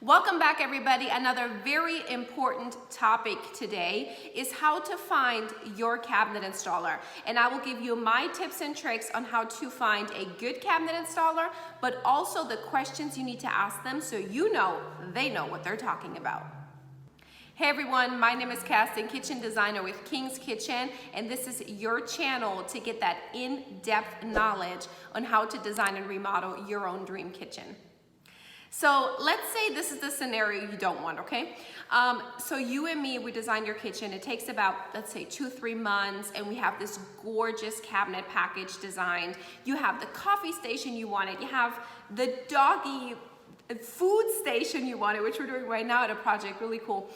Welcome back, everybody. Another very important topic today is how to find your cabinet installer. And I will give you my tips and tricks on how to find a good cabinet installer, but also the questions you need to ask them so you know they know what they're talking about. Hey everyone, my name is Kerstin, kitchen designer with King's Kitchen, and this is your channel to get that in-depth knowledge on how to design and remodel your own dream kitchen. So let's say this is the scenario you don't want, okay? So you and me, we design your kitchen. It takes about, let's say 2-3 months, and we have this gorgeous cabinet package designed. You have the coffee station you wanted. You have the doggy food station you wanted, which we're doing right now at a project, really cool.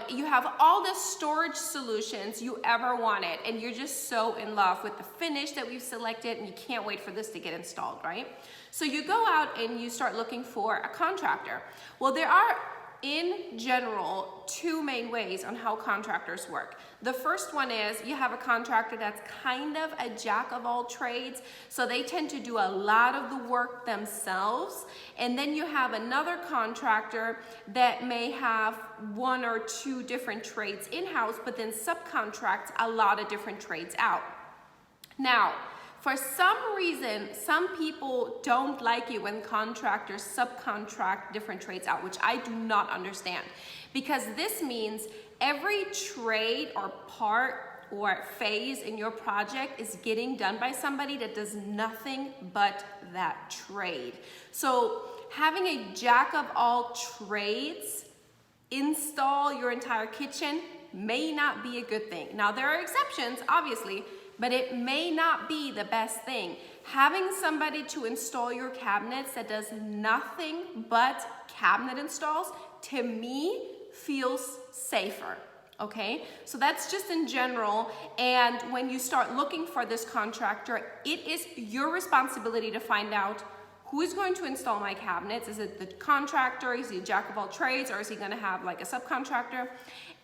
You have all the storage solutions you ever wanted, and you're just so in love with the finish that we've selected, and you can't wait for this to get installed, right? So you go out and you start looking for a contractor. Well, there are, in general, two main ways on how contractors work. The first one is you have a contractor that's kind of a jack of all trades, so they tend to do a lot of the work themselves. And then you have another contractor that may have 1 or 2 different trades in-house, but then subcontracts a lot of different trades out. Now, for some reason, some people don't like it when contractors subcontract different trades out, which I do not understand, because this means every trade or part or phase in your project is getting done by somebody that does nothing but that trade. So having a jack of all trades install your entire kitchen may not be a good thing. Now, there are exceptions, obviously, but it may not be the best thing. Having somebody to install your cabinets that does nothing but cabinet installs, to me, feels safer, okay? So that's just in general, and when you start looking for this contractor, it is your responsibility to find out who is going to install my cabinets. Is it the contractor? Is he a jack of all trades, or is he gonna have like a subcontractor?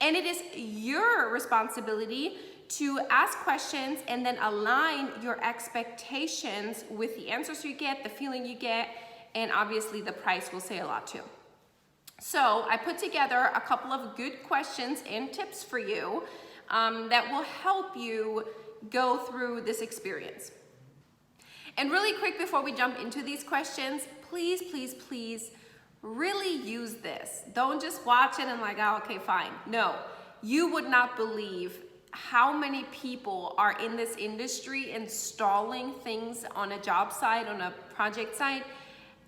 And it is your responsibility to ask questions and then align your expectations with the answers you get, the feeling you get, and obviously the price will say a lot too. So I put together a couple of good questions and tips for you that will help you go through this experience. And really quick before we jump into these questions, please, please, please really use this. Don't just watch it and like, oh, okay, fine. No, you would not believe how many people are in this industry installing things on a job site, on a project site,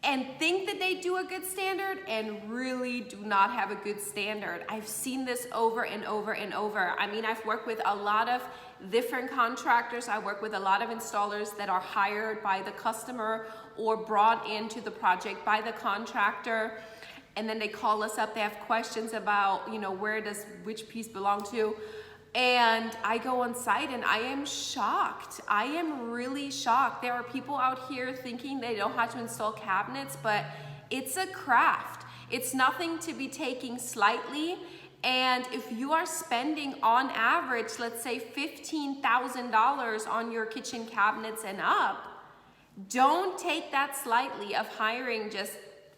and think that they do a good standard and really do not have a good standard. I've seen this over and over and over. I mean, I've worked with a lot of different contractors. I work with a lot of installers that are hired by the customer or brought into the project by the contractor. And then they call us up, they have questions about, you know, where does which piece belong to? And I go on site and I am shocked. I am really shocked. There are people out here thinking they know how to install cabinets, but it's a craft. It's nothing to be taken slightly. And if you are spending on average, let's say $15,000 on your kitchen cabinets and up, don't take that slightly of hiring just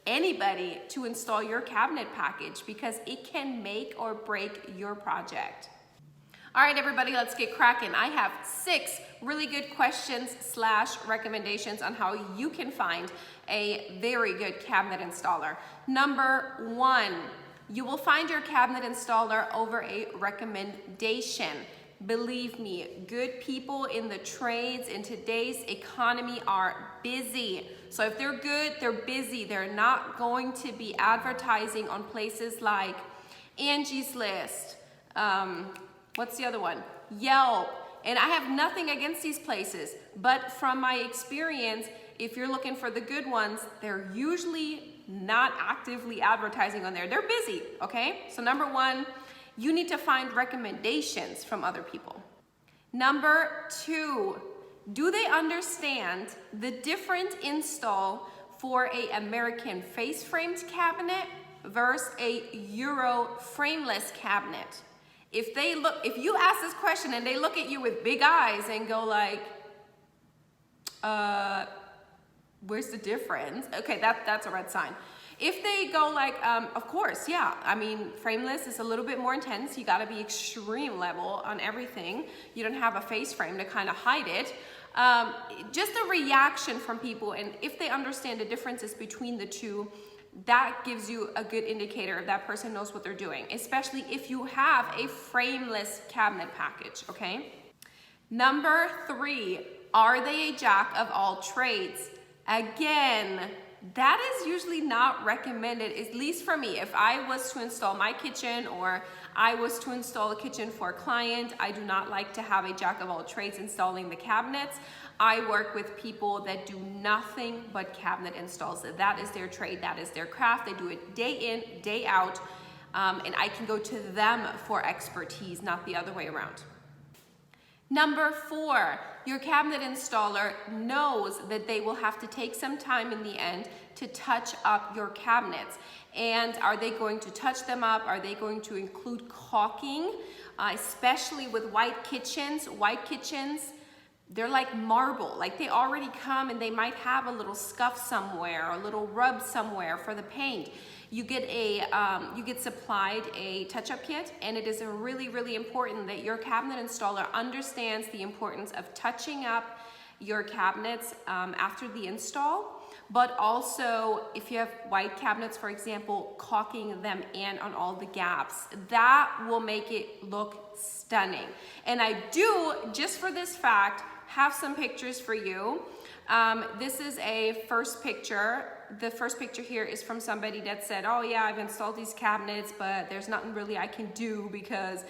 anybody to install your cabinet package, because it can make or break your project. All right, everybody, let's get cracking. I have 6 really good questions / recommendations on how you can find a very good cabinet installer. Number 1, you will find your cabinet installer over a recommendation. Believe me, good people in the trades in today's economy are busy. So if they're good, they're busy. They're not going to be advertising on places like Angie's List, what's the other one? Yelp. And I have nothing against these places, but from my experience, if you're looking for the good ones, they're usually not actively advertising on there. They're busy, okay? So number 1, you need to find recommendations from other people. Number 2, do they understand the different install for a American face-framed cabinet versus a Euro frameless cabinet? If you ask this question and they look at you with big eyes and go like, where's the difference? Okay, that's a red sign. If they go like, of course, yeah, I mean, frameless is a little bit more intense. You gotta be extreme level on everything. You don't have a face frame to kind of hide it. Just a reaction from people, and if they understand the differences between the two, that gives you a good indicator if that person knows what they're doing, especially if you have a frameless cabinet package, okay? Number 3, are they a jack of all trades? Again, that is usually not recommended, at least for me. If I was to install my kitchen or I was to install a kitchen for a client, I do not like to have a jack of all trades installing the cabinets. I work with people that do nothing but cabinet installs. That is their trade, that is their craft. They do it day in, day out, and I can go to them for expertise, not the other way around. Number 4, your cabinet installer knows that they will have to take some time in the end to touch up your cabinets. And are they going to touch them up? Are they going to include caulking? Especially with white kitchens. White kitchens, they're like marble. Like they already come and they might have a little scuff somewhere, or a little rub somewhere for the paint. You get supplied a touch-up kit, and it is really, really important that your cabinet installer understands the importance of touching up your cabinets after the install, but also if you have white cabinets, for example, caulking them in on all the gaps. That will make it look stunning. And I do, just for this fact, have some pictures for you. This is a first picture. The first picture here is from somebody that said, oh yeah, I've installed these cabinets, but there's nothing really I can do because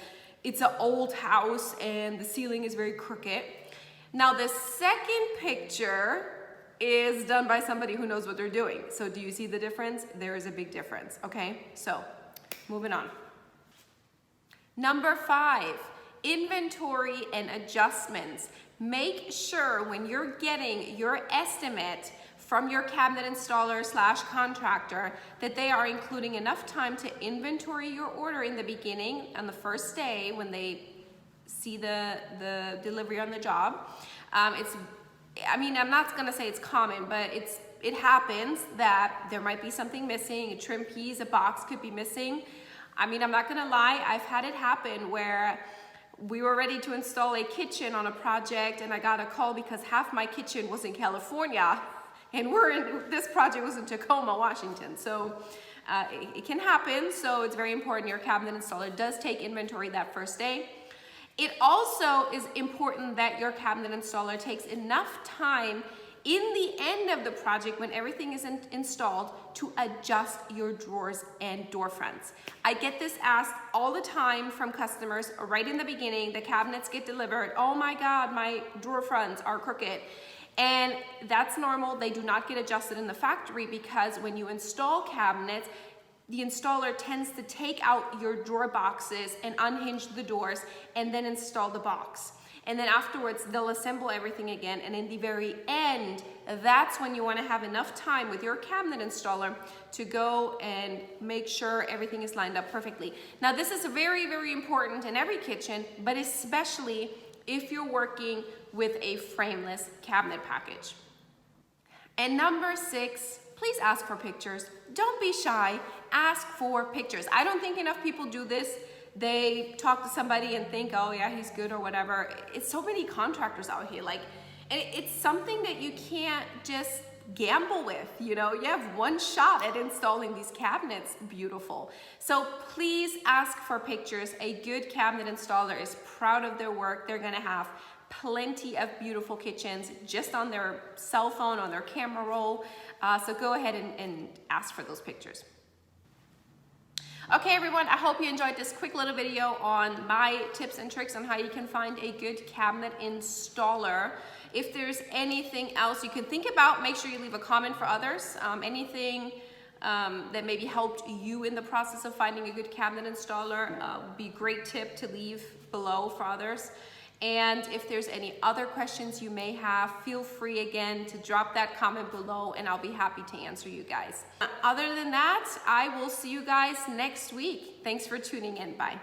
it's an old house and the ceiling is very crooked. Now the second picture is done by somebody who knows what they're doing. So do you see the difference? There is a big difference, okay? So moving on. Number 5, inventory and adjustments. Make sure when you're getting your estimate from your cabinet installer / contractor that they are including enough time to inventory your order in the beginning on the first day when they see the delivery on the job. I mean, I'm not gonna say it's common, but it happens that there might be something missing, a trim piece, a box could be missing. I mean, I'm not gonna lie, I've had it happen where we were ready to install a kitchen on a project and I got a call because half my kitchen was in California and this project was in Tacoma, Washington. So it can happen, so it's very important your cabinet installer does take inventory that first day. It also is important that your cabinet installer takes enough time in the end of the project when everything is installed to adjust your drawers and door fronts. I get this asked all the time from customers right in the beginning. The cabinets get delivered. Oh my God, my drawer fronts are crooked. And that's normal. They do not get adjusted in the factory because when you install cabinets, the installer tends to take out your drawer boxes and unhinge the doors and then install the box. And then afterwards, they'll assemble everything again. And in the very end, that's when you want to have enough time with your cabinet installer to go and make sure everything is lined up perfectly. Now, this is very, very important in every kitchen, but especially if you're working with a frameless cabinet package. And number 6, please ask for pictures. Don't be shy, ask for pictures. I don't think enough people do this. They talk to somebody and think, oh yeah, he's good or whatever. It's so many contractors out here. Like, and it's something that you can't just gamble with, you know. You have one shot at installing these cabinets beautiful. So please ask for pictures. A good cabinet installer is proud of their work. They're gonna have plenty of beautiful kitchens just on their cell phone, on their camera roll. So go ahead and ask for those pictures. Okay everyone, I hope you enjoyed this quick little video on my tips and tricks on how you can find a good cabinet installer. If there's anything else you can think about, make sure you leave a comment for others. Anything that maybe helped you in the process of finding a good cabinet installer would be a great tip to leave below for others. And if there's any other questions you may have, feel free again to drop that comment below and I'll be happy to answer you guys. Other than that, I will see you guys next week. Thanks for tuning in. Bye.